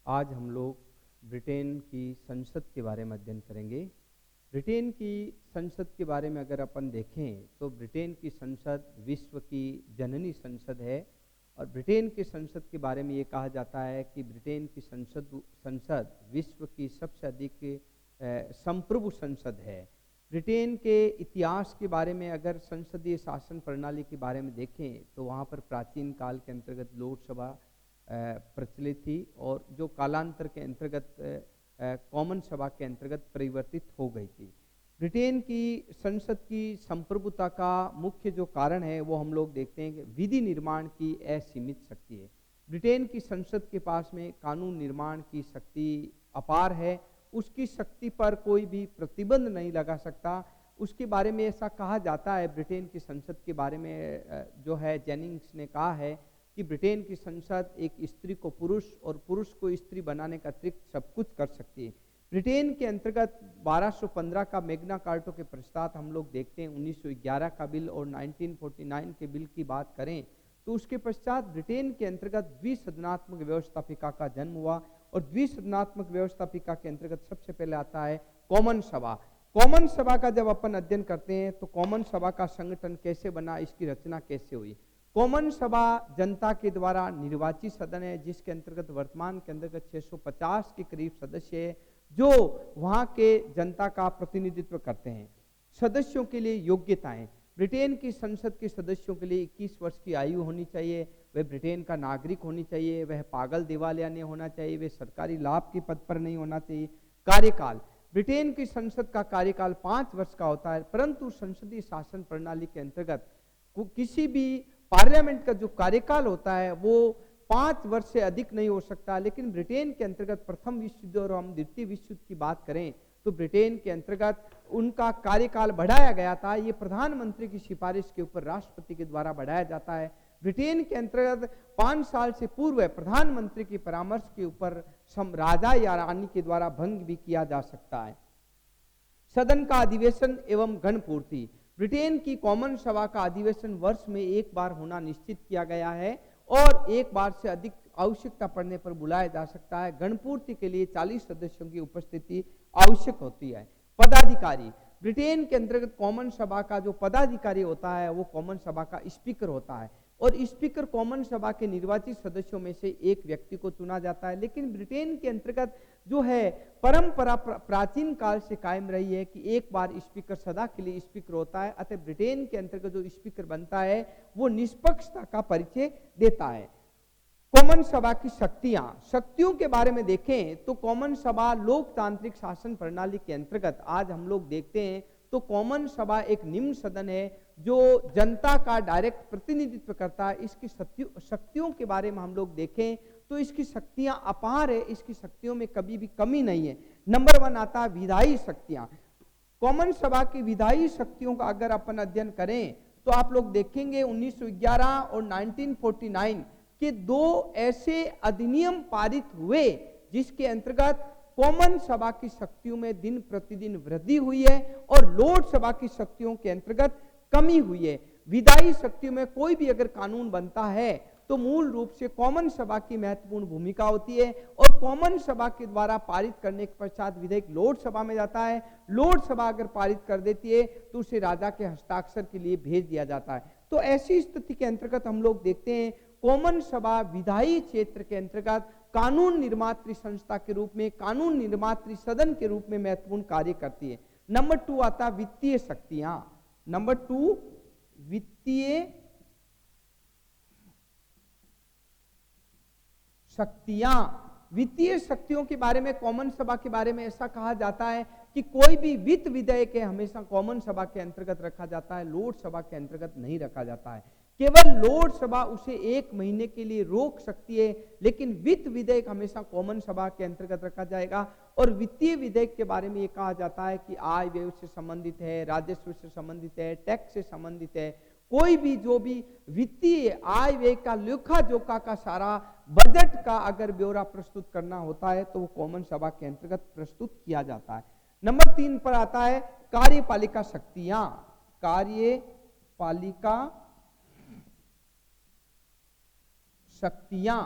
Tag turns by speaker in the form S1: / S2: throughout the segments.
S1: आज हम लोग ब्रिटेन की संसद के बारे में अध्ययन करेंगे। ब्रिटेन की संसद के बारे में अगर अपन देखें तो ब्रिटेन की संसद विश्व की जननी संसद है और ब्रिटेन की संसद के बारे में ये कहा जाता है कि ब्रिटेन की संसद विश्व की सबसे अधिक संप्रभु संसद है। ब्रिटेन के इतिहास के बारे में अगर संसदीय शासन प्रणाली के बारे में देखें तो वहाँ पर प्राचीन काल के अंतर्गत लोकसभा प्रचलित थी और जो कालांतर के अंतर्गत कॉमन सभा के अंतर्गत परिवर्तित हो गई थी। ब्रिटेन की संसद की संप्रभुता का मुख्य जो कारण है वो हम लोग देखते हैं कि विधि निर्माण की असीमित शक्ति है। ब्रिटेन की संसद के पास में कानून निर्माण की शक्ति अपार है, उसकी शक्ति पर कोई भी प्रतिबंध नहीं लगा सकता। उसके बारे में ऐसा कहा जाता है, ब्रिटेन की संसद के बारे में जो है जेनिंग्स ने कहा है कि ब्रिटेन की संसद एक स्त्री को पुरुष और पुरुष को स्त्री बनाने का अतिरिक्त सब कुछ कर सकती है। ब्रिटेन के अंतर्गत 1215 का मैग्ना कार्टा के पश्चात हम लोग देखते हैं 1911 का बिल और 1949 के बिल की बात करें तो उसके पश्चात ब्रिटेन के अंतर्गत द्विसदनात्मक व्यवस्थापिका का जन्म हुआ और द्विसदनात्मक व्यवस्थापिका के अंतर्गत सबसे पहले आता है कॉमन सभा। कॉमन सभा का जब अपन अध्ययन करते हैं तो कॉमन सभा का संगठन कैसे बना, इसकी रचना कैसे हुई। कॉमन सभा जनता के द्वारा निर्वाचित सदन है जिसके अंतर्गत वर्तमान के अंतर्गत 650 के करीब सदस्य है जो वहां के जनता का प्रतिनिधित्व करते हैं। सदस्यों के लिए योग्यताएं, ब्रिटेन की संसद के सदस्यों के लिए 21 वर्ष की आयु होनी चाहिए, वह ब्रिटेन का नागरिक होनी चाहिए, वह पागल दिवालिया नहीं होना चाहिए, वह सरकारी लाभ के पद पर नहीं होना चाहिए। कार्यकाल, ब्रिटेन की संसद का कार्यकाल 5 वर्ष का होता है, परंतु संसदीय शासन प्रणाली के अंतर्गत किसी भी पार्लियामेंट का जो कार्यकाल होता है वो 5 वर्ष से अधिक नहीं हो सकता। लेकिन ब्रिटेन के अंतर्गत प्रथम विश्व युद्ध और हम द्वितीय विश्व युद्ध की बात करें तो ब्रिटेन के अंतर्गत उनका कार्यकाल बढ़ाया गया था। ये प्रधानमंत्री की सिफारिश के ऊपर राष्ट्रपति के द्वारा बढ़ाया जाता है। ब्रिटेन के अंतर्गत 5 साल से पूर्व प्रधानमंत्री की परामर्श के ऊपर राजा या रानी के द्वारा भंग भी किया जा सकता है। सदन का अधिवेशन एवं गणपूर्ति, ब्रिटेन की कॉमन सभा का अधिवेशन वर्ष में एक बार होना निश्चित किया गया है और एक बार से अधिक आवश्यकता पड़ने पर बुलाया जा सकता है। गणपूर्ति के लिए 40 सदस्यों की उपस्थिति आवश्यक होती है। पदाधिकारी, ब्रिटेन के अंतर्गत कॉमन सभा का जो पदाधिकारी होता है वो कॉमन सभा का स्पीकर होता है और स्पीकर कॉमन सभा के निर्वाचित सदस्यों में से एक व्यक्ति को चुना जाता है। लेकिन ब्रिटेन के अंतर्गत जो है परंपरा प्राचीन काल से कायम रही है कि एक बार स्पीकर सदा के लिए स्पीकर होता है, अतः ब्रिटेन के अंतर्गत जो स्पीकर बनता है वो निष्पक्षता का परिचय देता है। कॉमन सभा की शक्तियों के बारे में देखें तो कॉमन सभा लोकतांत्रिक शासन प्रणाली के अंतर्गत आज हम लोग देखते हैं तो कॉमन सभा एक निम्न सदन है जो जनता का डायरेक्ट प्रतिनिधित्व करता है। इसकी शक्तियों के बारे में हम लोग देखें तो इसकी शक्तियां अपार है, इसकी शक्तियों में कभी भी कमी नहीं है। नंबर 1 आता है विधायी शक्तियां। कॉमन सभा की विधायी शक्तियों का अगर अपन अध्ययन करें तो आप लोग देखेंगे 1911 और 1949 के 2 ऐसे अधिनियम पारित हुए जिसके अंतर्गत कॉमन सभा की शक्तियों में दिन प्रतिदिन वृद्धि हुई है और लोकसभा की शक्तियों के अंतर्गत कमी हुई है। विधायी शक्तियों में कोई भी अगर कानून बनता है तो मूल रूप से कॉमन सभा की महत्वपूर्ण भूमिका होती है और कॉमन सभा के द्वारा पारित करने के पश्चात विधेयक लोकसभा में जाता है। लोकसभा अगर पारित कर देती है तो उसे राजा के हस्ताक्षर के लिए भेज दिया जाता है। तो ऐसी स्थिति के अंतर्गत हम लोग देखते हैं कॉमन सभा विधायी क्षेत्र के अंतर्गत कानून निर्मात्री संस्था के रूप में, कानून निर्मात्री सदन के रूप में महत्वपूर्ण कार्य करती है। नंबर 2 आता वित्तीय शक्तियां। नंबर 2 वित्तीय शक्तियां। वित्तीय शक्तियों के बारे में कॉमन सभा के बारे में ऐसा कहा जाता है कि कोई भी वित्त विधेयक हमेशा कॉमन सभा के अंतर्गत रखा जाता है, लोकसभा के अंतर्गत नहीं रखा जाता है। केवल लोकसभा उसे 1 महीने के लिए रोक सकती है, लेकिन वित्त विधेयक हमेशा कॉमन सभा के अंतर्गत रखा जाएगा। और वित्तीय विधेयक के बारे में यह कहा जाता है कि आय व्यय से संबंधित है, राजस्व से संबंधित है, टैक्स से संबंधित है। कोई भी जो भी वित्तीय आय व्यय का लेखा जोखा का सारा बजट का अगर ब्यौरा प्रस्तुत करना होता है तो वो कॉमन सभा के अंतर्गत प्रस्तुत किया जाता है। नंबर 3 पर आता है कार्यपालिका शक्तियां। कार्यपालिका शक्तियां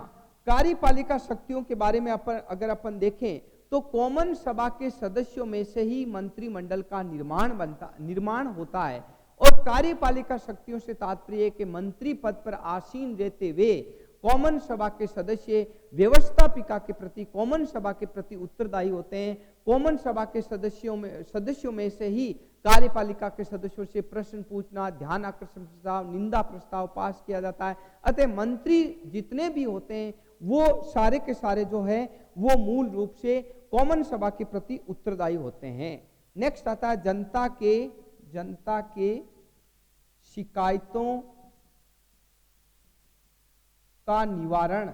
S1: कार्यपालिका शक्तियों के बारे में अगर अपन देखें तो कॉमन सभा के सदस्यों में से ही मंत्रिमंडल का निर्माण होता है। और कार्यपालिका शक्तियों से तात्पर्य कि मंत्री पद पर आसीन रहते हुए कॉमन सभा के सदस्य व्यवस्थापिका के प्रति, कॉमन सभा के प्रति उत्तरदायी होते हैं। कॉमन सभा के सदस्यों में से ही कार्यपालिका के सदस्यों से प्रश्न पूछना, ध्यान आकर्षण प्रस्ताव, निंदा प्रस्ताव पास किया जाता है। अतः मंत्री जितने भी होते हैं वो सारे के सारे जो है वो मूल रूप से कॉमन सभा के प्रति उत्तरदायी होते हैं। नेक्स्ट आता है जनता के शिकायतों का निवारण।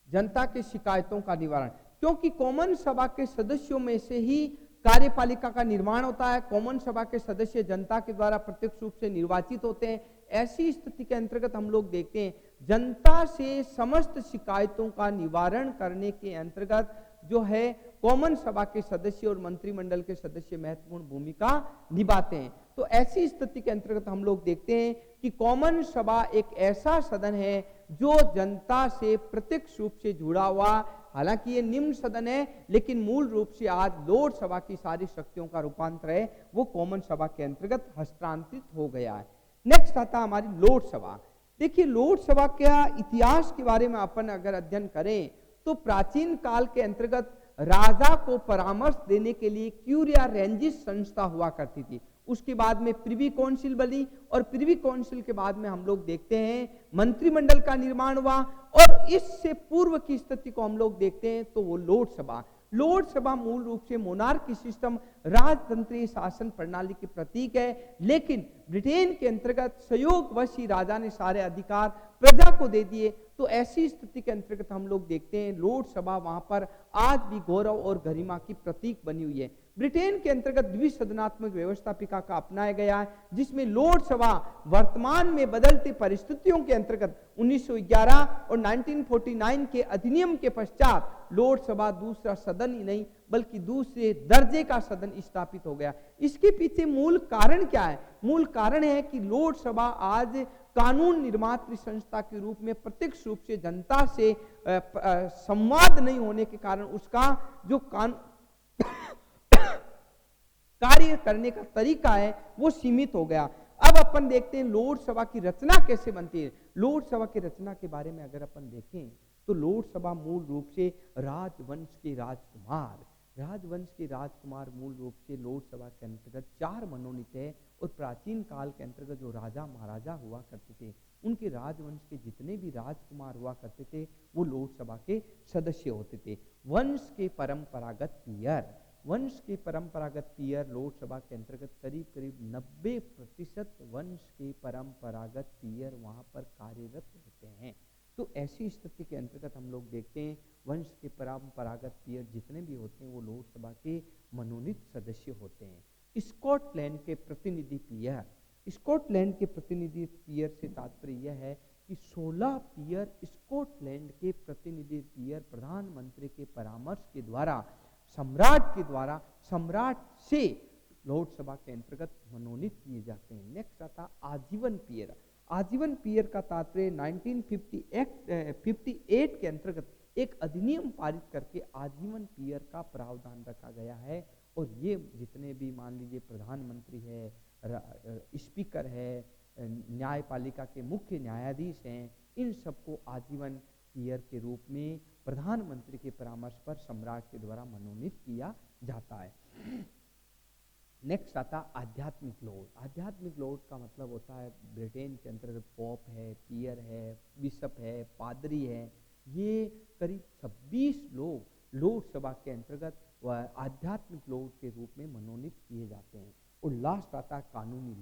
S1: जनता के शिकायतों का निवारण, क्योंकि कॉमन सभा के सदस्यों में से ही कार्यपालिका का निर्माण होता है। कॉमन सभा के सदस्य जनता के द्वारा प्रत्यक्ष रूप से निर्वाचित होते हैं। ऐसी स्थिति के अंतर्गत हम लोग देखते हैं जनता से समस्त शिकायतों का निवारण करने के अंतर्गत जो है कॉमन सभा के सदस्य और मंत्रिमंडल के सदस्य महत्वपूर्ण भूमिका निभाते हैं। तो ऐसी स्थिति के अंतर्गत हम लोग देखते हैं कि कॉमन सभा एक ऐसा सदन है जो जनता से प्रत्यक्ष रूप से जुड़ा हुआ, हालांकि ये निम्न सदन है लेकिन मूल रूप से आज लोक सभा की सारी शक्तियों का रूपांतर है वो कॉमन सभा के अंतर्गत हस्तांतरित हो गया है। नेक्स्ट आता हमारी लोक सभा। देखिए लोक सभा का इतिहास के बारे में अपन अगर अध्ययन करें तो प्राचीन काल के अंतर्गत राजा को परामर्श देने के लिए क्यूरिया रेंजिस संस्था हुआ करती थी। उसके बाद में प्रिवी काउंसिल बनी और प्रिवी काउंसिल के बाद में हम लोग देखते हैं मंत्रिमंडल का निर्माण हुआ। और इससे पूर्व की स्थिति को हम लोग देखते हैं तो वो लोक सभा। लोक सभा मूल रूप से मोनार्की सिस्टम, राजतंत्रीय शासन प्रणाली के प्रतीक है। लेकिन ब्रिटेन के अंतर्गत संयोगवश ही राजा ने सारे अधिकार प्रजा को दे दिए। तो ऐसी स्थिति के अंतर्गत हम लोग देखते हैं लोक सभा वहां पर आज भी गौरव और गरिमा की प्रतीक बनी हुई है। ब्रिटेन के अंतर्गत द्विसदनात्मक व्यवस्थापिका का अपनाया गया है जिसमें लोक सभा वर्तमान में बदलती परिस्थितियों के अंतर्गत 1911 और 1949 के अधिनियम के पश्चात लोक सभा दूसरा सदन ही नहीं बल्कि दूसरे दर्जे का सदन स्थापित हो गया। इसके पीछे मूल कारण क्या है? मूल कारण है कि लोक सभा आज कानून निर्मात्री संस्था के रूप में प्रत्यक्ष रूप से जनता से संवाद नहीं होने के कारण उसका जो कार्य करने का तरीका है वो सीमित हो गया। अब अपन देखते हैं लोक सभा की रचना कैसे बनती है। लोक सभा की रचना के बारे में अगर अपन देखें तो लोक सभा मूल रूप से राजवंश के राजकुमार मूल रूप से लोक सभा के अंतर्गत 4 मनोनीत है। और प्राचीन काल के अंतर्गत जो राजा महाराजा हुआ करते थे उनके राजवंश के जितने भी राजकुमार हुआ करते थे वो लोक सभा के सदस्य होते थे। वंश के परंपरागत पीयर लोक सभा के अंतर्गत करीब 90% वंश के परंपरागत पीयर वहां पर कार्यरत होते हैं। तो ऐसी स्थिति के अंतर्गत हम लोग देखते हैं वंश के परंपरागत पीयर जितने भी होते हैं वो लोक सभा के मनोनीत सदस्य होते हैं। स्कॉटलैंड के प्रतिनिधि पीयर से तात्पर्य यह है कि 16 पीयर स्कॉटलैंड के प्रतिनिधि पीयर प्रधानमंत्री के परामर्श के द्वारा सम्राट से लोक सभा के अंतर्गत मनोनीत किए जाते हैं। नेक्स्ट आता आजीवन पीयर का तात्पर्य 1958 के अंतर्गत एक अधिनियम पारित करके आजीवन पीयर का प्रावधान रखा गया है। और ये जितने भी मान लीजिए प्रधानमंत्री है, स्पीकर है, न्यायपालिका के मुख्य न्यायाधीश हैं, इन सबको आजीवन पीयर के रूप में प्रधानमंत्री के परामर्श पर सम्राट के द्वारा मनोनीत किया जाता है। नेक्स्ट आता आध्यात्मिक लॉर्ड का मतलब होता है ब्रिटेन के अंतर्गत पॉप है, पीयर है, बिशप है, पादरी है। ये करीब 26 लोग लोक सभा के अंतर्गत आध्यात्मिक लॉर्ड के रूप में मनोनीत किए जाते हैं। और लास्ट आता है कानूनी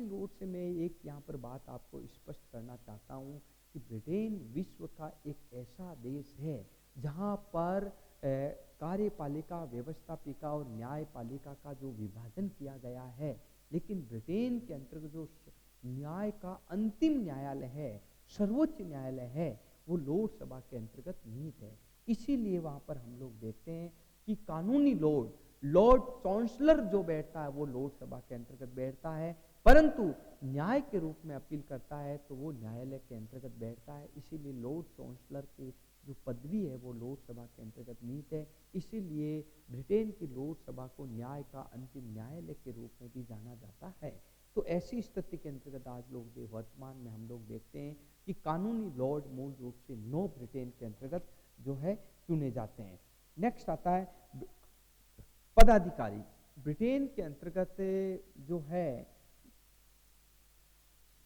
S1: लॉर्ड से मैं एक यहाँ पर बात आपको स्पष्ट करना चाहता हूँ कि ब्रिटेन विश्व का एक ऐसा देश है जहाँ पर कार्यपालिका, व्यवस्थापिका और न्यायपालिका का जो विभाजन किया गया है, लेकिन ब्रिटेन के अंतर्गत जो न्याय का अंतिम न्यायालय है, सर्वोच्च न्यायालय है, वो लोक सभा के अंतर्गत निहित है। इसीलिए वहाँ पर हम लोग देखते हैं कि कानूनी लॉर्ड लॉर्ड चांसलर जो बैठता है वो लोकसभा के अंतर्गत बैठता है, परंतु न्याय के रूप में अपील करता है तो वो न्यायालय के अंतर्गत बैठता है। इसीलिए लॉर्ड चांसलर की जो पदवी है वो लोकसभा के अंतर्गत निहित है। इसीलिए ब्रिटेन की लोकसभा को न्याय का अंतिम न्यायालय के रूप में भी जाना जाता है। तो ऐसी स्थिति के अंतर्गत आज लोग वर्तमान में हम लोग देखते हैं कि कानूनी लॉर्ड मूल रूप से 9 ब्रिटेन के अंतर्गत जो है चुने जाते हैं। नेक्स्ट आता है पदाधिकारी। ब्रिटेन के अंतर्गत जो है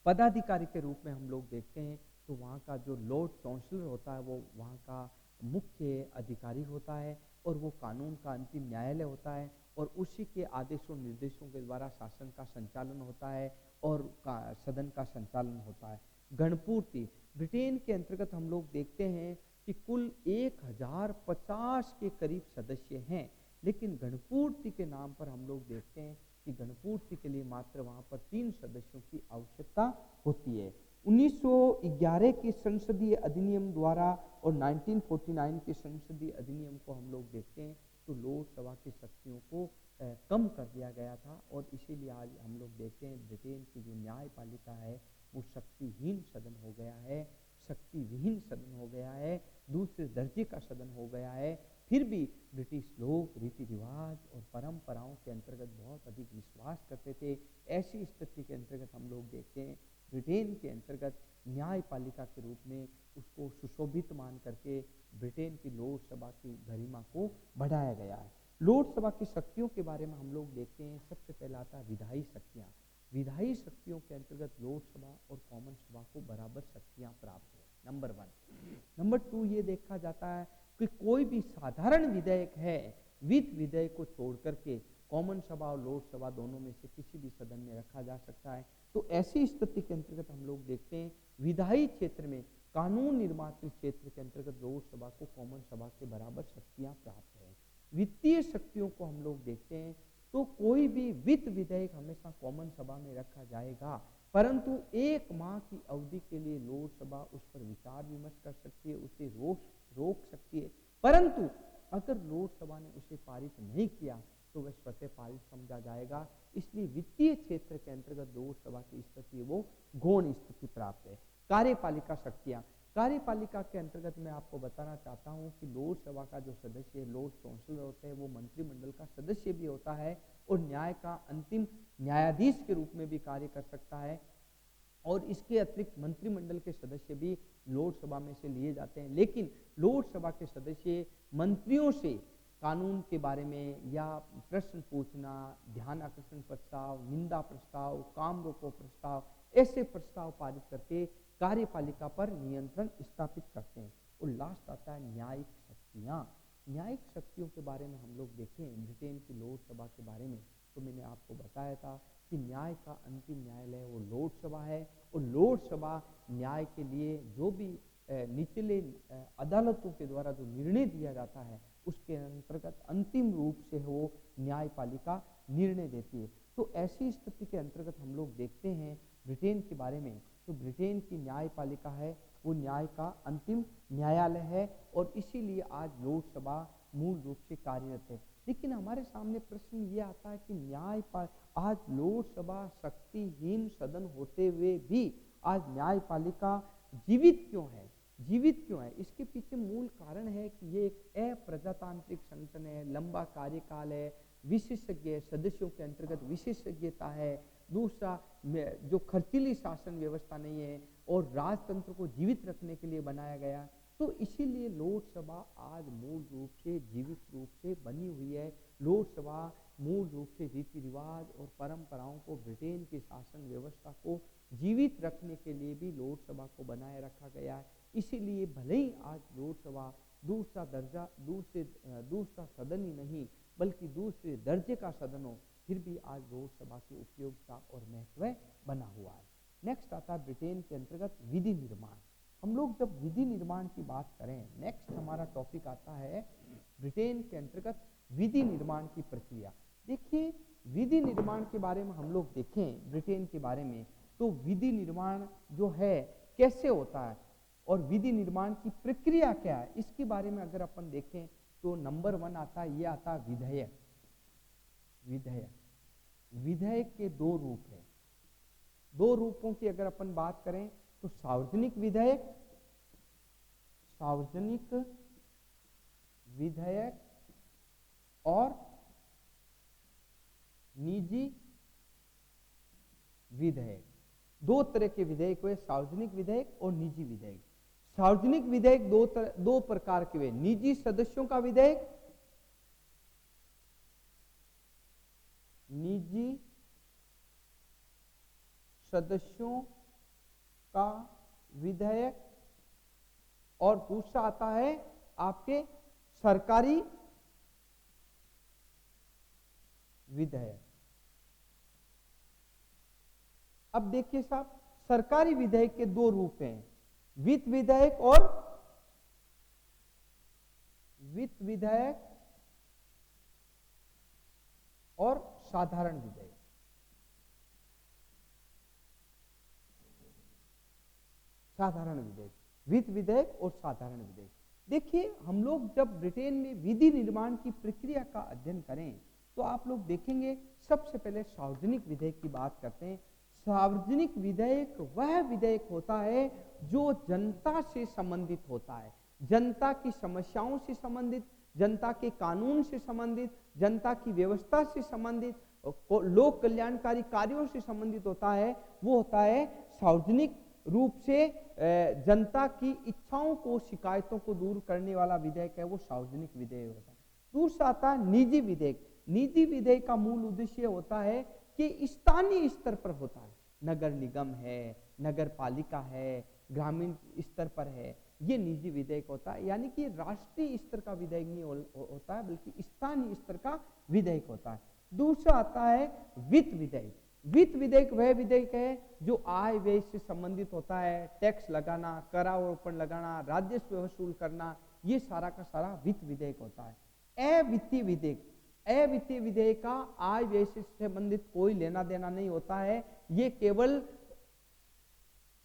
S1: पदाधिकारी के रूप में हम लोग देखते हैं तो वहाँ का जो लॉर्ड चांसलर होता है वो वहाँ का मुख्य अधिकारी होता है और वो कानून का अंतिम न्यायालय होता है और उसी के आदेशों निर्देशों के द्वारा शासन का संचालन होता है और सदन का संचालन होता है। गणपूर्ति। ब्रिटेन के अंतर्गत हम लोग देखते हैं कि कुल 1050 के करीब सदस्य हैं, लेकिन गणपूर्ति के नाम पर हम लोग देखते हैं कि गणपूर्ति के लिए मात्र वहां पर 3 सदस्यों की आवश्यकता होती है। 1911 के संसदीय अधिनियम द्वारा और 1949 के संसदीय अधिनियम को हम लोग देखते हैं तो लोकसभा की शक्तियों को कम कर दिया गया था और इसीलिए आज हम लोग देखते हैं ब्रिटेन की जो न्यायपालिका है वो शक्तिहीन सदन हो गया है, शक्ति विहीन सदन हो गया है, दूसरे दर्जे का सदन हो गया है। फिर भी ब्रिटिश लोग रीति रिवाज और परंपराओं के अंतर्गत बहुत अधिक विश्वास करते थे। ऐसी स्थिति के अंतर्गत हम लोग देखते हैं ब्रिटेन के अंतर्गत न्यायपालिका के रूप में उसको सुशोभित मान करके ब्रिटेन की लोकसभा की गरिमा को बढ़ाया गया है। लोकसभा की शक्तियों के बारे में हम लोग देखते हैं। सबसे पहला आता है विधायी शक्तियाँ। विधायी शक्तियों के अंतर्गत लोकसभा और कॉमन सभा को बराबर शक्तियाँ प्राप्त है, नंबर 1। नंबर 2 ये देखा जाता है कि कोई भी साधारण विधेयक है वित्त विधेयक को छोड़ करके कॉमन सभा और लोकसभा दोनों में से किसी भी सदन में रखा जा सकता है। तो ऐसी स्थिति के अंतर्गत हम लोग देखते हैं विधायी क्षेत्र में कानून निर्मात्री क्षेत्र के अंतर्गत लोकसभा को कॉमन सभा के बराबर शक्तियां प्राप्त है। वित्तीय शक्तियों को हम लोग देखते हैं तो कोई भी वित्त विधेयक हमेशा कॉमन सभा में रखा जाएगा, परंतु 1 माह की अवधि के लिए लोकसभा उस पर विचार विमर्श कर सकती है, उसे रोक सकती है, परंतु अगर लोकसभा ने उसे पारित नहीं किया तो वह स्वतः पारित समझा जाएगा। इसलिए वित्तीय क्षेत्र के अंतर्गत लोकसभा की स्थिति वो गौण स्थिति प्राप्त है। कार्यपालिका शक्तियां। कार्यपालिका के अंतर्गत मैं आपको बताना चाहता हूं कि लोकसभा का जो सदस्य लॉर्ड चांसलर होते हैं वो मंत्रिमंडल का सदस्य भी होता है और न्याय का अंतिम न्यायाधीश के रूप में भी कार्य कर सकता है और इसके अतिरिक्त मंत्रिमंडल के सदस्य भी लोकसभा में से लिए जाते हैं। लेकिन लोकसभा के सदस्य मंत्रियों से कानून के बारे में या प्रश्न पूछना, ध्यान आकर्षण प्रस्ताव, निंदा प्रस्ताव, काम रोको प्रस्ताव, ऐसे प्रस्ताव पारित करके कार्यपालिका पर नियंत्रण स्थापित करते हैं। और लास्ट आता है न्यायिक शक्तियाँ। न्यायिक शक्तियों के बारे में हम लोग देखें ब्रिटेन की लोकसभा के बारे में तो मैंने आपको बताया था कि न्याय का अंतिम न्यायालय वो लोकसभा है और लोकसभा न्याय के लिए जो भी निचले अदालतों के द्वारा जो निर्णय दिया जाता है उसके अंतर्गत अंतिम रूप से वो न्यायपालिका निर्णय देती है। तो ऐसी स्थिति के अंतर्गत हम लोग देखते हैं ब्रिटेन के बारे में तो ब्रिटेन की न्यायपालिका है वो न्याय का अंतिम न्यायालय है और इसीलिए आज लोकसभा मूल रूप से कार्यरत है। लेकिन हमारे सामने प्रश्न ये आता है कि आज लोकसभा शक्तिहीन सदन होते हुए भी आज न्यायपालिका जीवित क्यों है? जीवित क्यों है? इसके पीछे मूल कारण है कि ये एक अप्रजातांत्रिक संगठन है, लंबा कार्यकाल है, विशेषज्ञ सदस्यों के अंतर्गत विशेषज्ञता है, दूसरा जो खर्चीली शासन व्यवस्था नहीं है और राजतंत्र को जीवित रखने के लिए बनाया गया। तो इसीलिए लोकसभा आज मूल रूप से जीवित रूप से बनी हुई है। लोकसभा मूल रूप से रीति रिवाज और परंपराओं को ब्रिटेन की शासन व्यवस्था को जीवित रखने के लिए भी लोकसभा को बनाए रखा गया है। इसीलिए भले ही आज लोकसभा दूसरा सदन ही नहीं बल्कि दूसरे दर्जे का सदन हो, फिर भी आज लोकसभा की उपयोगिता और महत्व बना हुआ है। नेक्स्ट आता है ब्रिटेन के अंतर्गत विधि निर्माण। हम लोग जब विधि निर्माण की बात करें, नेक्स्ट हमारा टॉपिक आता है ब्रिटेन के अंतर्गत विधि निर्माण की प्रक्रिया। देखिए विधि निर्माण के बारे में हम लोग देखें ब्रिटेन के बारे में तो विधि निर्माण जो है कैसे होता है और विधि निर्माण की प्रक्रिया क्या है इसके बारे में अगर अपन देखें तो नंबर 1 आता है, ये आता है विधेयक। विधेयक। विधेयक के दो रूप हैं। दो रूपों की अगर अपन बात करें तो सार्वजनिक विधेयक, सार्वजनिक विधेयक और निजी विधेयक। दो तरह के विधेयक हुए, सार्वजनिक विधेयक और निजी विधेयक। सार्वजनिक विधेयक दो प्रकार के हुए, निजी सदस्यों का विधेयक, निजी सदस्यों का विधेयक, और दूसरा आता है आपके सरकारी विधेयक। अब देखिए साहब, सरकारी विधेयक के दो रूप हैं, वित्त विधेयक और वित्त विधेयक और साधारण विधेयक। साधारण विधेयक, वित्त विधेयक और साधारण विधेयक। देखिए, हम लोग जब ब्रिटेन में विधि निर्माण की प्रक्रिया का अध्ययन करें तो आप लोग देखेंगे सबसे पहले सार्वजनिक विधेयक की बात करते हैं। सार्वजनिक विधेयक वह विधेयक होता है जो जनता से संबंधित होता है, जनता की समस्याओं से संबंधित, जनता के कानून से संबंधित, जनता की व्यवस्था से संबंधित, लोक कल्याणकारी कार्यों से संबंधित होता है। वो होता है सार्वजनिक रूप से जनता की इच्छाओं को, शिकायतों को दूर करने वाला विधेयक है, वो सार्वजनिक विधेयक होता है। दूसरा आता है निजी विधेयक। निजी विधेयक का मूल उद्देश्य होता है कि स्थानीय स्तर पर होता है, नगर निगम है, नगर पालिका है, ग्रामीण स्तर पर है, ये निजी विधेयक होता है। यानी कि राष्ट्रीय स्तर का विधेयक नहीं होता है, बल्कि स्थानीय स्तर का विधेयक होता है। दूसरा आता है वित्त विधेयक। वित्त विधेयक वह विधेयक है जो आय व्यय से संबंधित होता है, टैक्स लगाना, करारोपण लगाना, राजस्व वसूल करना, ये सारा का सारा वित्त विधेयक होता है। अवित्तीय विधेयक, अवित्तीय विधेयक का आय व्यय से संबंधित कोई लेना देना नहीं होता है, ये केवल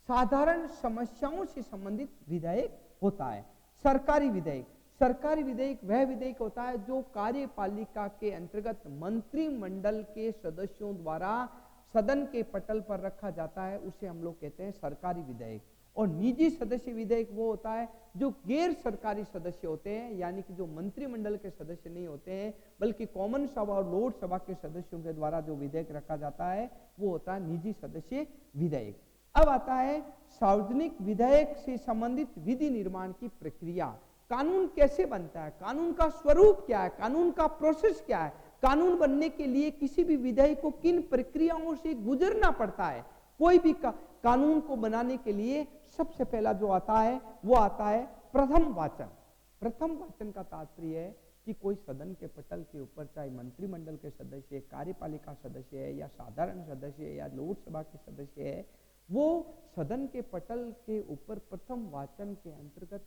S1: साधारण समस्याओं से संबंधित विधेयक होता है। सरकारी विधेयक, सरकारी विधेयक वह विधेयक होता है जो कार्यपालिका के अंतर्गत मंत्रिमंडल के सदस्यों द्वारा सदन के पटल पर रखा जाता है, उसे हम लोग कहते हैं सरकारी विधेयक। और निजी सदस्य विधेयक वो होता है जो गैर सरकारी सदस्य होते हैं, यानी कि जो मंत्रिमंडल के सदस्य नहीं होते हैं, बल्कि कॉमन सभा और लोक सभा के सदस्यों के द्वारा जो विधेयक रखा जाता है वो होता है निजी सदस्य विधेयक। अब आता है सार्वजनिक विधेयक से संबंधित विधि निर्माण की प्रक्रिया। कानून कैसे बनता है, कानून का स्वरूप क्या है, कानून का प्रोसेस क्या है, कानून बनने के लिए किसी भी विधेयक को किन प्रक्रियाओं से गुजरना पड़ता है। कोई भी कानून को बनाने के लिए सबसे पहला जो आता है वो आता है प्रथम वाचन। प्रथम वाचन का तात्पर्य है कि कोई सदन के पटल के ऊपर, चाहे मंत्रिमंडल के सदस्य, कार्यपालिका सदस्य है या साधारण सदस्य है या लोकसभा के सदस्य है, वो सदन के पटल के ऊपर प्रथम वाचन के अंतर्गत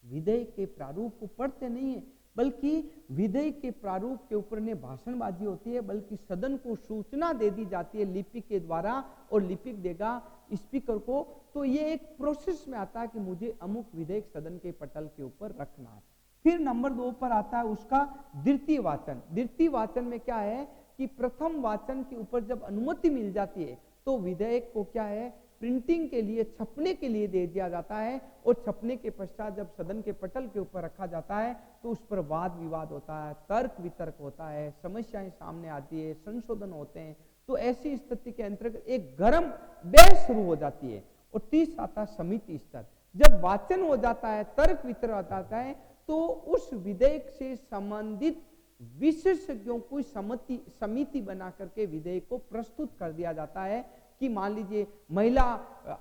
S1: विधेयक के प्रारूप को पढ़ते नहीं है, बल्कि विधेयक के प्रारूप के ऊपर ने भाषणबाजी होती है, बल्कि सदन को सूचना दे दी जाती है लिपिक के द्वारा, और लिपिक देगा स्पीकर को। तो ये एक प्रोसेस में आता है कि मुझे अमुक विधेयक सदन के पटल के ऊपर रखना है। फिर नंबर 2 पर आता है उसका द्वितीय वाचन। द्वितीय वाचन में क्या है कि प्रथम वाचन के ऊपर जब अनुमति मिल जाती है तो विधेयक को क्या है, प्रिंटिंग के लिए, छपने के लिए दे दिया जाता है, और छपने के पश्चात जब सदन के पटल के ऊपर रखा जाता है तो उस पर वाद विवाद होता है, तर्क वितर्क होता है, समस्याएं सामने आती है, संशोधन होते हैं। तो ऐसी स्थिति के अंतर्गत एक गर्म बहस शुरू हो जाती है। और तीसरा आता है समिति स्तर। जब वाचन हो जाता है, तर्क वितर्क हो जाता है, तो उस विधेयक से संबंधित विशेषज्ञों को समिति बना करके विधेयक को प्रस्तुत कर दिया जाता है। कि मान लीजिए महिला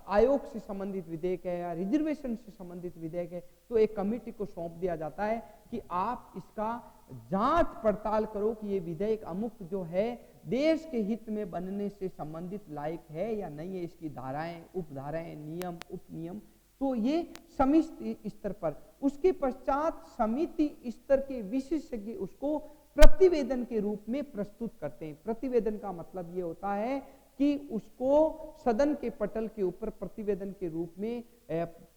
S1: आयोग से संबंधित विधेयक है या रिजर्वेशन से संबंधित विधेयक है, तो एक कमेटी को सौंप दिया जाता है कि आप इसका जांच पड़ताल करो कि ये विधेयक अमुक जो है देश के हित में बनने से संबंधित लायक है या नहीं है, इसकी धाराएं, उपधाराएं, नियम, उपनियम। तो ये समिति स्तर पर, उसके पश्चात समिति स्तर के विशेषज्ञ उसको प्रतिवेदन के रूप में प्रस्तुत करते हैं। प्रतिवेदन का मतलब ये होता है कि उसको सदन के पटल के ऊपर प्रतिवेदन के रूप में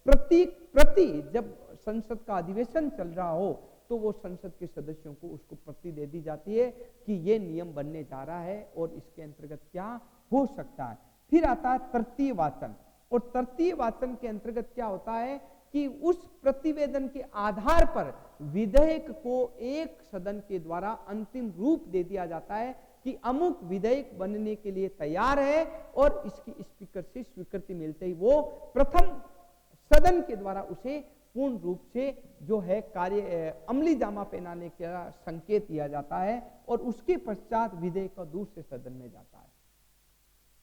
S1: प्रति जब संसद का अधिवेशन चल रहा हो तो वो संसद के सदस्यों को उसको प्रति दे दी जाती है कि ये नियम बनने जा रहा है और इसके अंतर्गत क्या हो सकता है। फिर आता है तृतीय वाचन, और तृतीय वाचन के अंतर्गत क्या होता है कि उस प्रतिवेदन के आधार पर विधेयक को एक सदन के द्वारा अंतिम रूप दे दिया जाता है कि अमुक विधेयक बनने के लिए तैयार है, और इसकी स्पीकर से स्वीकृति मिलते ही वो प्रथम सदन के द्वारा उसे पूर्ण रूप से जो है कार्य अमली जामा पहनाने का संकेत दिया जाता है, और उसके पश्चात विधेयक का दूसरे सदन में जाता है।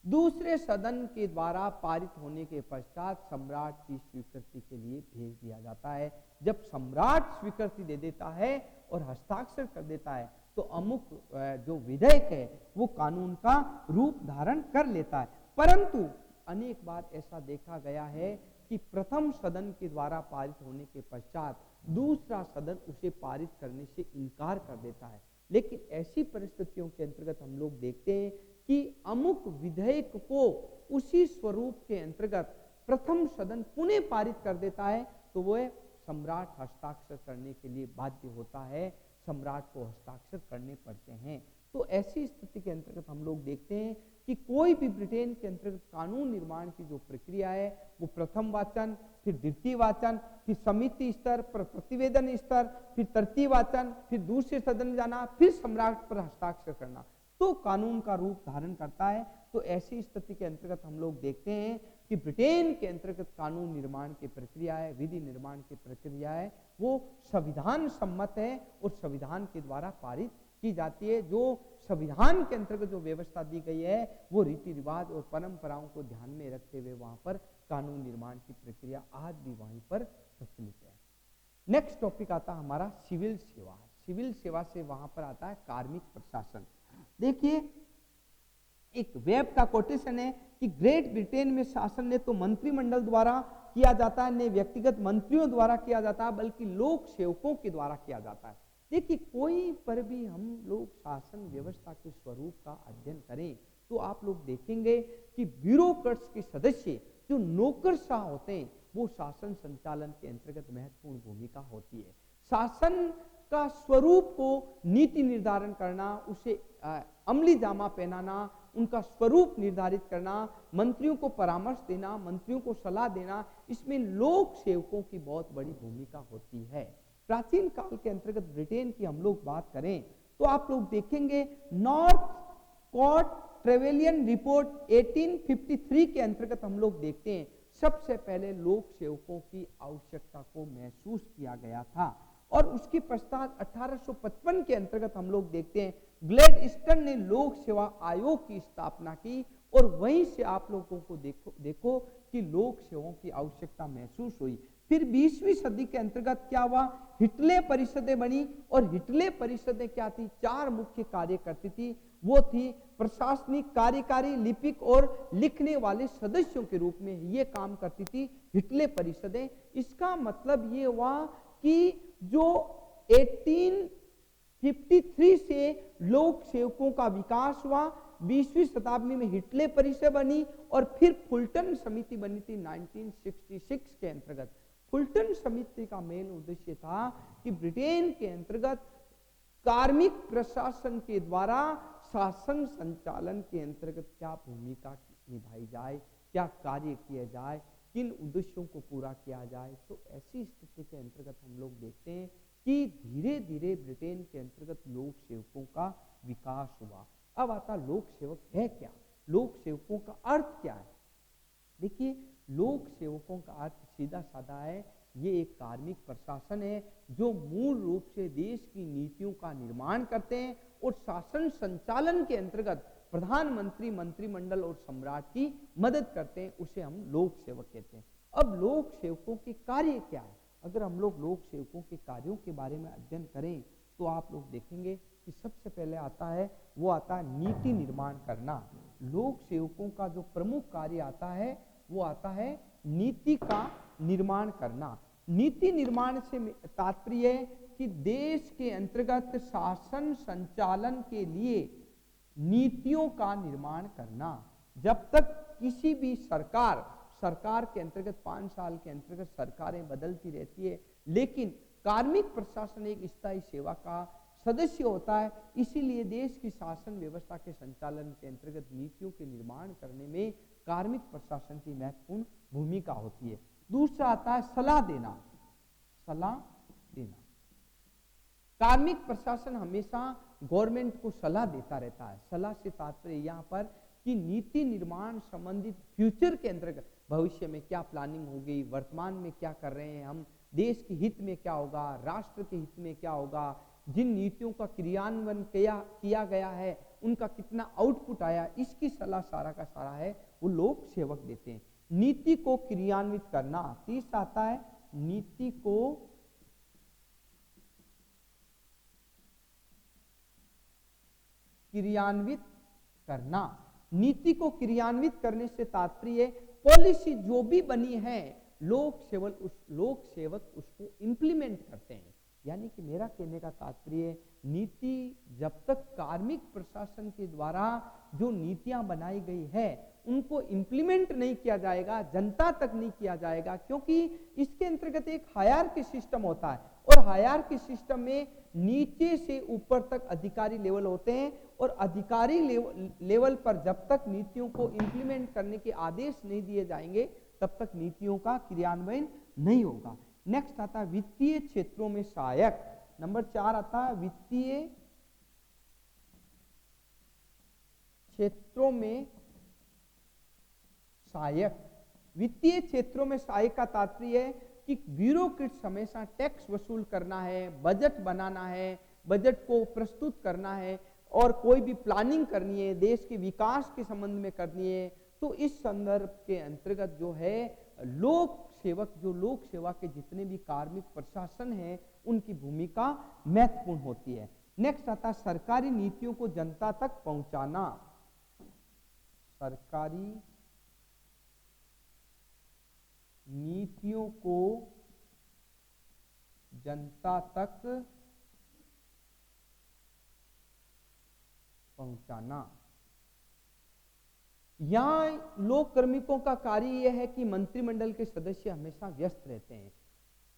S1: दूसरे सदन के द्वारा पारित होने के पश्चात सम्राट की स्वीकृति के लिए भेज दिया जाता है। जब सम्राट स्वीकृति दे देता है और हस्ताक्षर कर देता है तो अमुक जो विधेयक है वो कानून का रूप धारण कर लेता है। परंतु अनेक बार ऐसा देखा गया है कि प्रथम सदन के द्वारा पारित होने के पश्चात दूसरा सदन उसे पारित करने से इनकार कर देता है। लेकिन ऐसी परिस्थितियों के अंतर्गत हम लोग देखते हैं कि अमुक विधेयक को उसी स्वरूप के अंतर्गत प्रथम सदन पुनः पारित कर देता है, तो वह सम्राट हस्ताक्षर करने के लिए बाध्य होता है, सम्राट को हस्ताक्षर करने पड़ते हैं। तो ऐसी स्थिति के अंतर्गत हम लोग देखते हैं कि कोई भी ब्रिटेन के अंतर्गत कानून निर्माण की जो प्रक्रिया है वो प्रथम वाचन, फिर द्वितीय वाचन, फिर समिति स्तर पर प्रतिवेदन स्तर, फिर तृतीय वाचन, फिर दूसरे सदन में जाना, फिर सम्राट पर हस्ताक्षर करना, तो कानून का रूप धारण करता है। तो ऐसी स्थिति के अंतर्गत हम लोग देखते हैं कि ब्रिटेन के अंतर्गत कानून निर्माण की प्रक्रिया है, विधि निर्माण की प्रक्रिया है, वो संविधान सम्मत है और संविधान के द्वारा पारित की जाती है। जो संविधान के अंतर्गत जो व्यवस्था दी गई है वो रीति रिवाज और परंपराओं को ध्यान में रखते हुए वहां पर कानून निर्माण की प्रक्रिया आज भी वहीं पर प्रचलित है। नेक्स्ट टॉपिक आता है हमारा सिविल सेवा। सिविल सेवा से वहां पर आता है कार्मिक प्रशासन। देखिए, एक वेब का कोटेशन है कि ग्रेट ब्रिटेन में शासन ने तो मंत्रिमंडल द्वारा किया जाता है, न व्यक्तिगत मंत्रियों द्वारा किया जाता है, बल्कि लोक सेवकों के द्वारा किया जाता है। देखिए, कोई पर भी हम लोग शासन व्यवस्था के स्वरूप का अध्ययन करें तो आप लोग देखेंगे कि ब्यूरोक्रेट्स के सदस्य जो नौकरशाह होते हैं वो शासन संचालन के अंतर्गत महत्वपूर्ण भूमिका होती है। शासन का स्वरूप को नीति निर्धारण करना, उसे अमली जामा पहनाना, उनका स्वरूप निर्धारित करना, मंत्रियों को परामर्श देना, मंत्रियों को सलाह देना, इसमें लोक सेवकों की बहुत बड़ी भूमिका होती है। प्राचीन काल के अंतर्गत ब्रिटेन की हम लोग बात करें तो आप लोग देखेंगे नॉर्थ कोर्ट ट्रेवेलियन रिपोर्ट 1853 के अंतर्गत हम लोग देखते हैं सबसे पहले लोक सेवकों की आवश्यकता को महसूस किया गया था, और उसके पश्चात 1855 के अंतर्गत हम लोग देखते हैं ग्लैडस्टोन ने लोक सेवा आयोग की स्थापना की, और वहीं से आप लोगों को देखो कि लोक सेवाओं की आवश्यकता महसूस हुई। फिर 20वीं सदी के अंतर्गत क्या हुआ, हिटले परिषदें बनी, और हिटले परिषदें क्या थी, 4 मुख्य कार्य करती थी। वो थी प्रशासनिक, कार्यकारी, लिपिक और लिखने वाले सदस्यों के रूप में ये काम करती थी हिटले परिषदें। इसका मतलब ये हुआ कि जो 1853 से लोक सेवकों का विकास हुआ, 20वीं शताब्दी में हिटले परिषद बनी, और फिर फुलटन समिति बनी थी 1966 के अंतर्गत। फुलटन समिति का मेन उद्देश्य था कि ब्रिटेन के अंतर्गत कार्मिक प्रशासन के द्वारा शासन संचालन के अंतर्गत क्या भूमिका निभाई जाए, क्या कार्य किया जाए, किन उद्देश्यों को पूरा किया जाए। तो ऐसी स्थिति के अंतर्गत हम लोग देखते हैं कि धीरे धीरे ब्रिटेन के अंतर्गत लोक सेवकों का विकास हुआ। अब आता लोक सेवक है क्या, लोक सेवकों का अर्थ क्या है। देखिए, लोक सेवकों का अर्थ सीधा साधा है, ये एक कार्मिक प्रशासन है जो मूल रूप से देश की नीतियों का निर्माण करते हैं और शासन संचालन के अंतर्गत प्रधानमंत्री, मंत्रिमंडल और सम्राट की मदद करते हैं, उसे हम लोक सेवक कहते हैं। अब लोक सेवकों के कार्य क्या है, अगर हम लोग लोक सेवकों के कार्यों के बारे में अध्ययन करें तो आप लोग देखेंगे कि सबसे पहले आता है वो आता है नीति निर्माण करना। लोक सेवकों का जो प्रमुख कार्य आता है वो आता है नीति का निर्माण करना। नीति निर्माण से तात्पर्य है कि देश के अंतर्गत शासन संचालन के लिए नीतियों का निर्माण करना। जब तक किसी भी सरकार के अंतर्गत 5 साल के अंतर्गत सरकारें बदलती रहती है, लेकिन कार्मिक प्रशासन एक स्थायी सेवा का सदस्य होता है, इसीलिए देश की शासन व्यवस्था के संचालन के अंतर्गत नीतियों के निर्माण करने में कार्मिक प्रशासन की महत्वपूर्ण भूमिका होती है। दूसरा आता है सलाह देना। सलाह देना, कार्मिक प्रशासन हमेशा गवर्नमेंट को सलाह देता रहता है। सलाह से तात्पर्य यहाँ पर कि नीति निर्माण संबंधित फ्यूचर के अंतर्गत भविष्य में क्या प्लानिंग होगी, वर्तमान में क्या कर रहे हैं हम, देश के हित में क्या होगा, राष्ट्र के हित में क्या होगा, जिन नीतियों का क्रियान्वयन किया गया है उनका कितना आउटपुट आया, इसकी सलाह सारा का सारा है वो लोक सेवक देते हैं। नीति को क्रियान्वित करना, तीसरा आता है नीति को क्रियान्वित करना। नीति को क्रियान्वित करने से तात्पर्य पॉलिसी जो भी बनी है लोक सेवक उसको इंप्लीमेंट करते हैं। यानी कि मेरा कहने का तात्पर्य नीति जब तक कार्मिक प्रशासन के द्वारा जो नीतियां बनाई गई है उनको इंप्लीमेंट नहीं किया जाएगा, जनता तक नहीं किया जाएगा, क्योंकि इसके अंतर्गत एक हायरार्की सिस्टम होता है और हायरार्की सिस्टम में नीचे से ऊपर तक अधिकारी लेवल होते हैं और अधिकारी लेवल पर जब तक नीतियों को इंप्लीमेंट करने के आदेश नहीं दिए जाएंगे तब तक नीतियों का क्रियान्वयन नहीं होगा। नेक्स्ट आता है वित्तीय क्षेत्रों में सहायक। नंबर 4 आता है वित्तीय क्षेत्रों में सहायक। वित्तीय क्षेत्रों में सहायक का तात्पर्य है कि ब्यूरोक्रेट्स हमेशा टैक्स वसूल करना है, बजट बनाना है, बजट को प्रस्तुत करना है और कोई भी प्लानिंग करनी है, देश के विकास के संबंध में करनी है, तो इस संदर्भ के अंतर्गत जो है लोक सेवक, जो लोक सेवा के जितने भी कार्मिक प्रशासन है उनकी भूमिका महत्वपूर्ण होती है। नेक्स्ट आता है सरकारी नीतियों को जनता तक पहुंचाना। सरकारी नीतियों को जनता तक पहुंचाना। यहां लोक कार्मिकों का कार्य यह है कि मंत्रिमंडल के सदस्य हमेशा व्यस्त रहते हैं,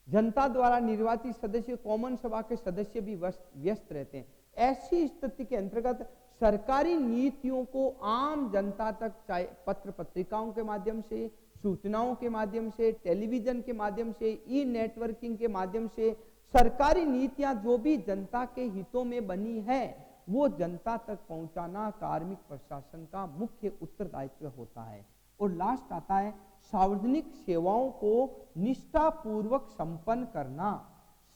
S1: जनता द्वारा निर्वाचित सदस्य, कॉमन सभा के सदस्य भी व्यस्त रहते हैं। ऐसी स्थिति के अंतर्गत सरकारी नीतियों को आम जनता तक, चाहे पत्र पत्रिकाओं के माध्यम से, सूचनाओं के माध्यम से, टेलीविजन के माध्यम से, ई नेटवर्किंग के माध्यम से, सरकारी नीतियां जो भी जनता के हितों में बनी है वो जनता तक पहुंचाना कार्मिक प्रशासन का मुख्य उत्तरदायित्व होता है। और लास्ट आता है सार्वजनिक सेवाओं को निष्ठापूर्वक संपन्न करना।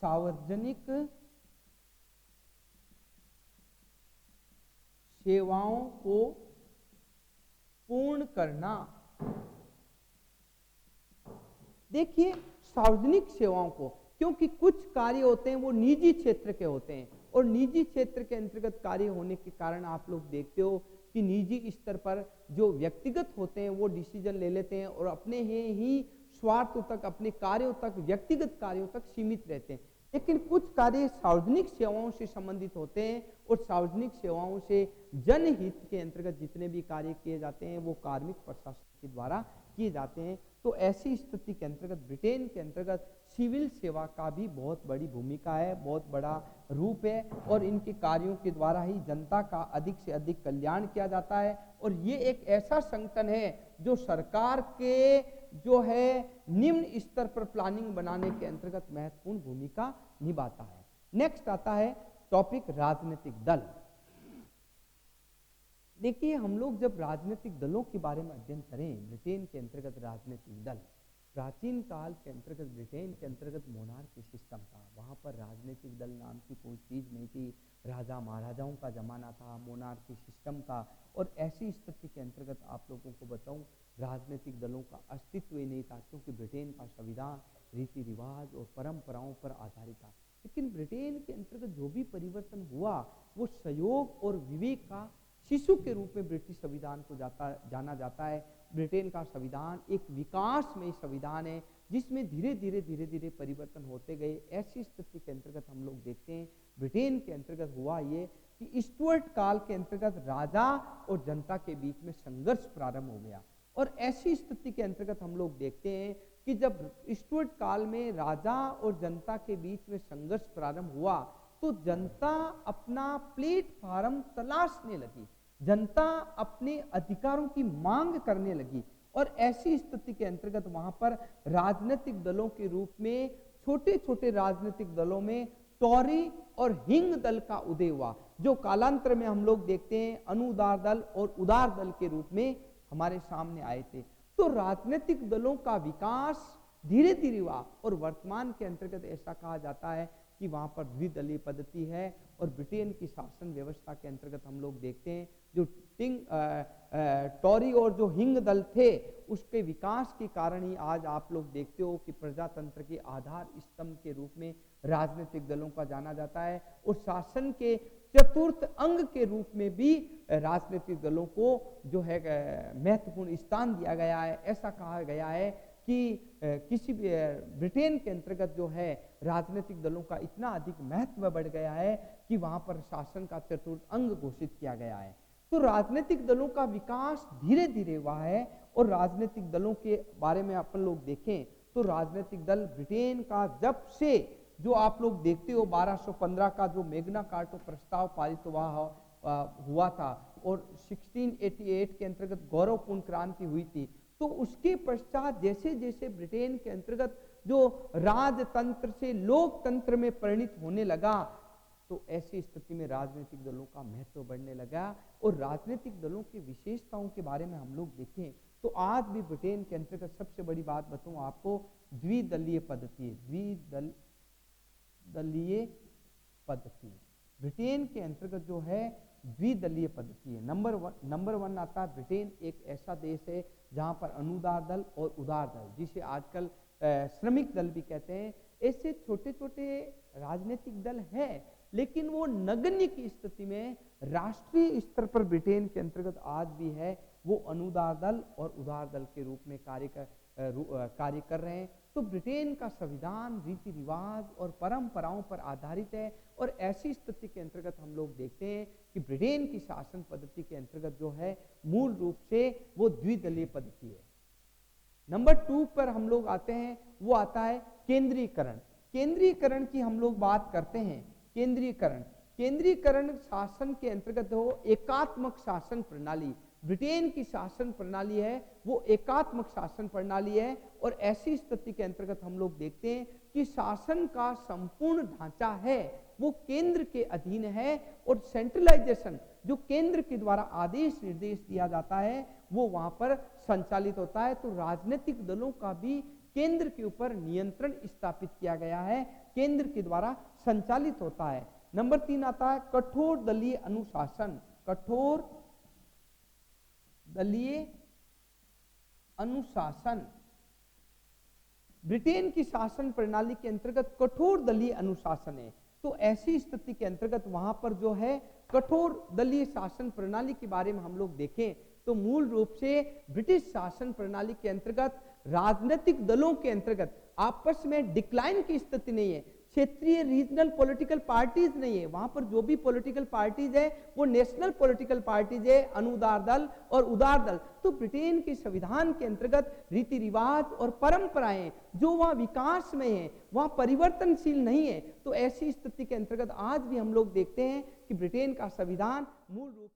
S1: सार्वजनिक सेवाओं को पूर्ण करना। देखिए सार्वजनिक सेवाओं को, क्योंकि कुछ कार्य होते हैं वो निजी क्षेत्र के होते हैं और निजी क्षेत्र के अंतर्गत कार्य होने के कारण आप लोग देखते हो कि निजी स्तर पर जो व्यक्तिगत होते हैं वो डिसीजन ले लेते हैं और अपने ही स्वार्थ तक, अपने कार्यों तक, व्यक्तिगत कार्यों तक सीमित रहते हैं। लेकिन कुछ कार्य सार्वजनिक सेवाओं से संबंधित होते हैं और सार्वजनिक सेवाओं से जनहित के अंतर्गत जितने भी कार्य किए जाते हैं वो कार्मिक प्रशासन के द्वारा किए जाते हैं। तो ऐसी स्थिति के अंतर्गत ब्रिटेन के अंतर्गत सिविल सेवा का भी बहुत बड़ी भूमिका है, बहुत बड़ा रूप है और इनके कार्यों के द्वारा ही जनता का अधिक से अधिक कल्याण किया जाता है। और ये एक ऐसा संगठन है जो सरकार के जो है निम्न स्तर पर प्लानिंग बनाने के अंतर्गत महत्वपूर्ण भूमिका निभाता है। नेक्स्ट आता है टॉपिक राजनीतिक दल। देखिए हम लोग जब राजनीतिक दलों के बारे में अध्ययन करें, ब्रिटेन के अंतर्गत राजनीतिक दल, प्राचीन काल के अंतर्गत ब्रिटेन के अंतर्गत मोनार्की सिस्टम था। वहाँ पर राजनीतिक दल नाम की कोई चीज़ नहीं थी, राजा महाराजाओं का जमाना था, मोनार्की सिस्टम था। और ऐसी स्थिति के अंतर्गत आप लोगों को बताऊं राजनीतिक दलों का अस्तित्व ही नहीं था, क्योंकि ब्रिटेन का संविधान रीति रिवाज और परंपराओं पर आधारित था। लेकिन ब्रिटेन के अंतर्गत जो भी परिवर्तन हुआ वो सहयोग और विवेक का शिशु के रूप में ब्रिटिश संविधान को जाना जाता है। ब्रिटेन का संविधान एक विकासमय संविधान है जिसमें धीरे धीरे परिवर्तन होते गए। ऐसी स्थिति के अंतर्गत हम लोग देखते हैं ब्रिटेन के अंतर्गत हुआ ये कि स्टुअर्ट काल के अंतर्गत राजा और जनता के बीच में संघर्ष प्रारंभ हो गया। और ऐसी स्थिति के अंतर्गत हम लोग देखते हैं कि जब स्टुअर्ट काल में राजा और जनता के बीच में संघर्ष प्रारंभ हुआ तो जनता अपना प्लेटफार्म तलाशने लगी, जनता अपने अधिकारों की मांग करने लगी। और ऐसी स्थिति के अंतर्गत वहां पर राजनीतिक दलों के रूप में, छोटे छोटे राजनीतिक दलों में टॉरी और हिंग दल का उदय हुआ, जो कालांतर में हम लोग देखते हैं अनुदार दल और उदार दल के रूप में हमारे सामने आए थे। तो राजनीतिक दलों का विकास धीरे धीरे हुआ और वर्तमान के अंतर्गत ऐसा कहा जाता है कि वहां पर द्विदलीय पद्धति है। और ब्रिटेन की शासन व्यवस्था के अंतर्गत हम लोग देखते हैं जो टॉरी और जो हिंग दल थे उसके विकास के कारण ही आज आप लोग देखते हो कि प्रजातंत्र के आधार स्तंभ के रूप में राजनीतिक दलों का जाना जाता है और शासन के चतुर्थ अंग के रूप में भी राजनीतिक दलों को जो है महत्वपूर्ण स्थान दिया गया है। ऐसा कहा गया है कि किसी भी ब्रिटेन के अंतर्गत जो है राजनीतिक दलों का इतना अधिक महत्व बढ़ गया है कि वहां पर शासन का चतुर्थ अंग घोषित किया गया है। तो राजनीतिक दलों का विकास धीरे धीरे हुआ है। और राजनीतिक दलों के बारे में अपन लोग देखें तो राजनीतिक दल ब्रिटेन का जब से जो आप लोग देखते हो 1215 का जो मेग्ना कार्टा प्रस्ताव पारित हुआ था और 1688 के अंतर्गत गौरवपूर्ण क्रांति हुई थी, तो उसके पश्चात जैसे जैसे ब्रिटेन के अंतर्गत जो राजतंत्र से लोकतंत्र में परिणित होने लगा तो ऐसी स्थिति में राजनीतिक दलों का महत्व बढ़ने लगा। और राजनीतिक दलों की विशेषताओं के बारे में हम लोग देखें तो आज भी ब्रिटेन के अंतर्गत सबसे बड़ी बात बताऊं आपको, द्विदलीय पद्धति है। द्विदलीय पद्धति ब्रिटेन के अंतर्गत जो है द्विदलीय पद्धति है। नंबर वन आता है, ब्रिटेन एक ऐसा देश है जहां पर अनुदार दल और उदार दल, जिसे आजकल श्रमिक दल भी कहते हैं, ऐसे छोटे छोटे राजनीतिक दल हैं, लेकिन वो नगण्य की स्थिति में राष्ट्रीय स्तर पर ब्रिटेन के अंतर्गत आज भी है, वो अनुदार दल और उदार दल के रूप में कार्य कर रहे हैं। तो ब्रिटेन का संविधान रीति रिवाज और परंपराओं पर आधारित है। और ऐसी स्थिति के अंतर्गत हम लोग देखते हैं कि ब्रिटेन की शासन पद्धति के अंतर्गत जो है मूल रूप से वो द्विदलीय पद्धति है। नंबर 2 पर हम लोग आते हैं, वो आता है केंद्रीकरण। केंद्रीकरण की हम लोग बात करते हैं। केंद्रीकरण शासन के अंतर्गत हो एकात्मक शासन प्रणाली। ब्रिटेन की शासन प्रणाली है वो एकात्मक शासन प्रणाली है। और ऐसी स्थिति के अंतर्गत हम लोग देखते हैं कि शासन का संपूर्ण ढांचा है वो केंद्र के अधीन है। और सेंट्रलाइजेशन जो केंद्र के द्वारा आदेश निर्देश दिया जाता है वो वहां पर संचालित होता है। तो राजनीतिक दलों का भी केंद्र के ऊपर नियंत्रण स्थापित किया गया है, केंद्र के द्वारा संचालित होता है। नंबर 3 आता है कठोर दलीय अनुशासन। कठोर दलीय अनुशासन ब्रिटेन की शासन प्रणाली के अंतर्गत कठोर दलीय अनुशासन है। तो ऐसी स्थिति के अंतर्गत वहां पर जो है कठोर दलीय शासन प्रणाली के बारे में हम लोग देखें तो मूल रूप से ब्रिटिश शासन प्रणाली के अंतर्गत राजनीतिक दलों के अंतर्गत आपस में डिक्लाइन की स्थिति नहीं है, क्षेत्रीय रीजनल पॉलिटिकल पार्टीज नहीं है, वहां पर जो भी पॉलिटिकल पार्टीज है वो नेशनल पॉलिटिकल पार्टीज है, अनुदार दल और उदार दल। तो ब्रिटेन के संविधान के अंतर्गत रीति रिवाज और परंपराएं जो वहां विकास में है वहां परिवर्तनशील नहीं है। तो ऐसी स्थिति के अंतर्गत आज भी हम लोग देखते हैं कि ब्रिटेन का संविधान मूल रूप